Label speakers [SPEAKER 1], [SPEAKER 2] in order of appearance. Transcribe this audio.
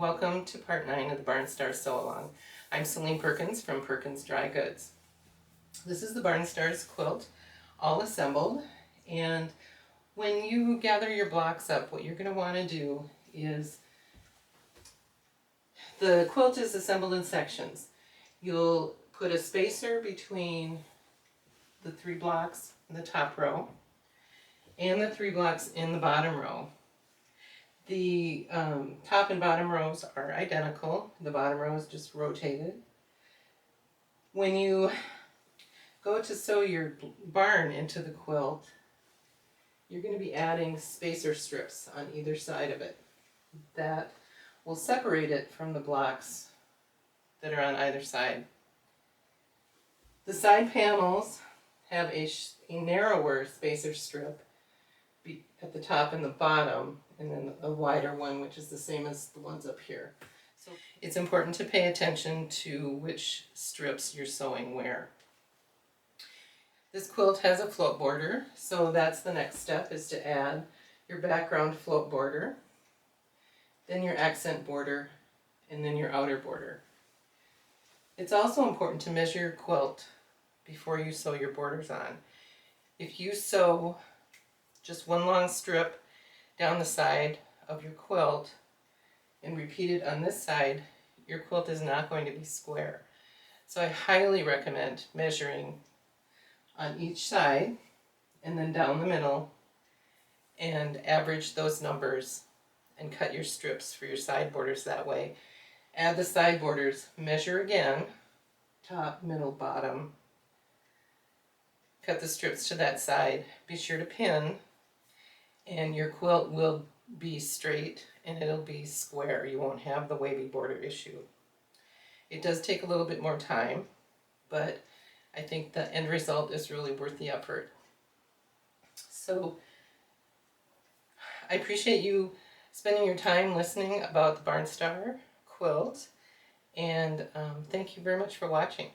[SPEAKER 1] Welcome to part 9 of the Barn Stars Sew Along. I'm Celine Perkins from Perkins Dry Goods. This is the Barn Stars quilt, all assembled, and when you gather your blocks up, what you're going to want to do is, the quilt is assembled in sections. You'll put a spacer between the 3 blocks in the top row and the 3 blocks in the bottom row. The top and bottom rows are identical. The bottom row is just rotated. When you go to sew your barn into the quilt, you're going to be adding spacer strips on either side of it. That will separate it from the blocks that are on either side. The side panels have a narrower spacer strip at the top and the bottom, and then a wider one, which is the same as the ones up here. So it's important to pay attention to which strips you're sewing where. This quilt has a float border, so that's the next step, is to add your background float border, then your accent border, and then your outer border. It's also important to measure your quilt before you sew your borders on. If you sew just one long strip down the side of your quilt and repeat it on this side, your quilt is not going to be square. So I highly recommend measuring on each side and then down the middle and average those numbers and cut your strips for your side borders that way. Add the side borders, measure again, top, middle, bottom, cut the strips to that side. Be sure to pin, and your quilt will be straight and it'll be square. You won't have the wavy border issue. It does take a little bit more time, but I think the end result is really worth the effort. So I appreciate you spending your time listening about the Barn Star quilt, and thank you very much for watching.